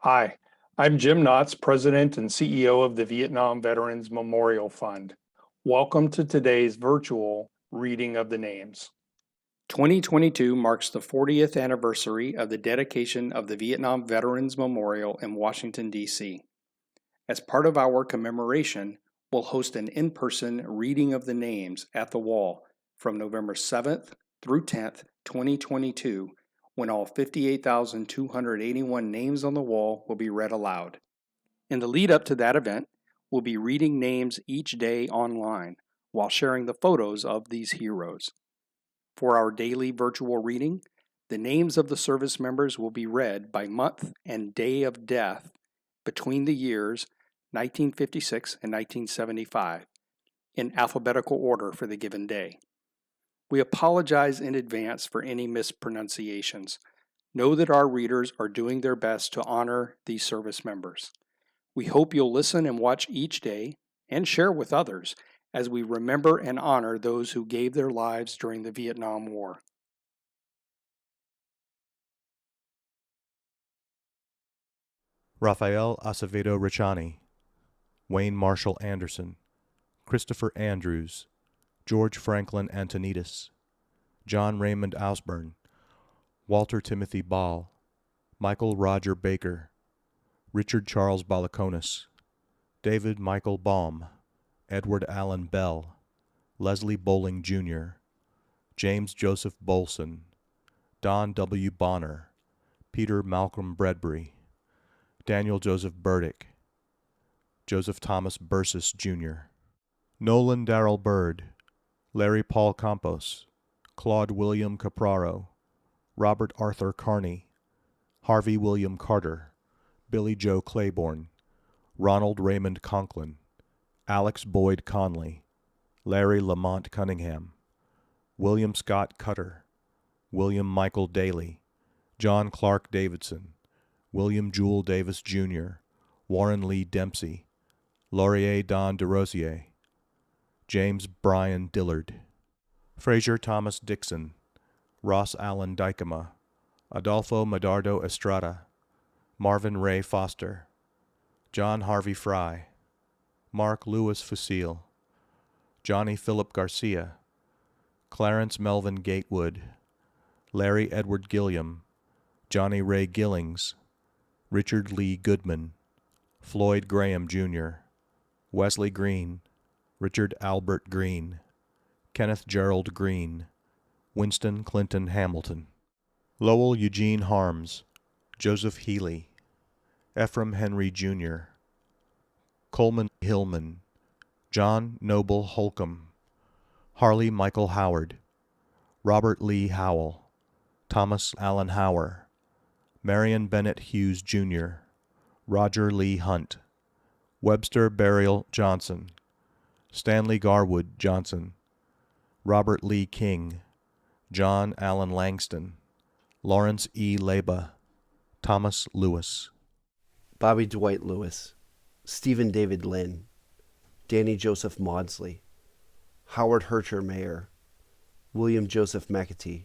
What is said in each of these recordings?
Hi, I'm Jim Knotts, President and CEO of the Vietnam Veterans Memorial Fund. Welcome to today's virtual reading of the names. 2022 marks the 40th anniversary of the dedication of the Vietnam Veterans Memorial in Washington, D.C. As part of our commemoration, we'll host an in-person reading of the names at the wall from November 7th through 10th, 2022, when all 58,281 names on the wall will be read aloud. In the lead up to that event, we'll be reading names each day online while sharing the photos of these heroes. For our daily virtual reading, the names of the service members will be read by month and day of death between the years 1956 and 1975 in alphabetical order for the given day. We apologize in advance for any mispronunciations. Know that our readers are doing their best to honor these service members. We hope you'll listen and watch each day and share with others as we remember and honor those who gave their lives during the Vietnam War. Rafael Acevedo Ricciani, Wayne Marshall Anderson, Christopher Andrews, George Franklin Antonides, John Raymond Ausburn, Walter Timothy Ball, Michael Roger Baker, Richard Charles Balakonis, David Michael Baum, Edward Allen Bell, Leslie Bowling Jr., James Joseph Bolson, Don W. Bonner, Peter Malcolm Bredbury, Daniel Joseph Burdick, Joseph Thomas Bursis Jr., Nolan Darrell Bird, Larry Paul Campos, Claude William Capraro, Robert Arthur Carney, Harvey William Carter, Billy Joe Claiborne, Ronald Raymond Conklin, Alex Boyd Conley, Larry Lamont Cunningham, William Scott Cutter, William Michael Daly, John Clark Davidson, William Jewell Davis Jr., Warren Lee Dempsey, Laurier Don DeRosier, James Bryan Dillard, Fraser Thomas Dixon, Ross Allen Dykema, Adolfo Medardo Estrada, Marvin Ray Foster, John Harvey Fry, Mark Lewis Fusil, Johnny Philip Garcia, Clarence Melvin Gatewood, Larry Edward Gilliam, Johnny Ray Gillings, Richard Lee Goodman, Floyd Graham Jr., Wesley Green, Richard Albert Green, Kenneth Gerald Green, Winston Clinton Hamilton, Lowell Eugene Harms, Joseph Healy, Ephraim Henry Jr., Coleman Hillman, John Noble Holcomb, Harley Michael Howard, Robert Lee Howell, Thomas Allen Hauer, Marion Bennett Hughes Jr., Roger Lee Hunt, Webster Burial Johnson, Stanley Garwood Johnson, Robert Lee King, John Allen Langston, Lawrence E. Leba, Thomas Lewis, Bobby Dwight Lewis, Stephen David Lynn, Danny Joseph Maudsley, Howard Hercher Mayer, William Joseph McAtee,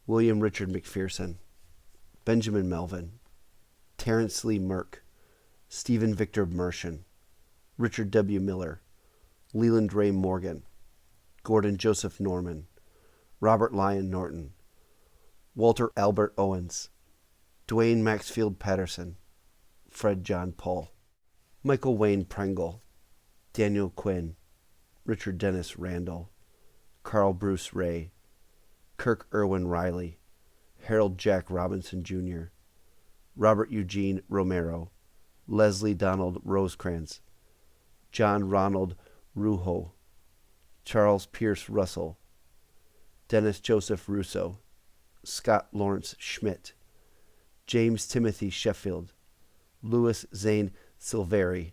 William Richard McPherson, Benjamin Melvin, Terrence Lee Merck, Stephen Victor Mershon, Richard W. Miller, Leland Ray Morgan, Gordon Joseph Norman, Robert Lyon Norton, Walter Albert Owens, Dwayne Maxfield Patterson, Fred John Paul, Michael Wayne Pringle, Daniel Quinn, Richard Dennis Randall, Carl Bruce Ray, Kirk Irwin Riley, Harold Jack Robinson Jr., Robert Eugene Romero, Leslie Donald Rosecrans, John Ronald Ruho, Charles Pierce Russell, Dennis Joseph Russo, Scott Lawrence Schmidt, James Timothy Sheffield, Louis Zane Silveri,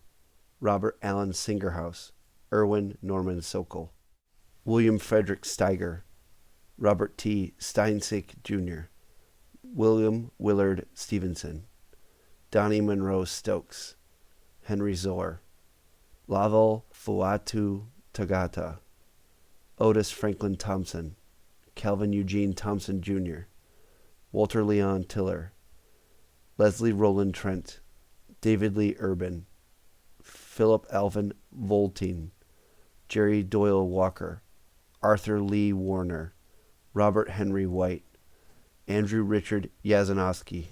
Robert Allen Singerhouse, Erwin Norman Sokol, William Frederick Steiger, Robert T. Steinsick Jr., William Willard Stevenson, Donnie Monroe Stokes, Henry Zor, Laval Fuatu Tagata, Otis Franklin Thompson, Calvin Eugene Thompson Jr., Walter Leon Tiller, Leslie Rowland Trent, David Lee Urban, Philip Alvin Voltine, Jerry Doyle Walker, Arthur Lee Warner, Robert Henry White, Andrew Richard Yazanowski,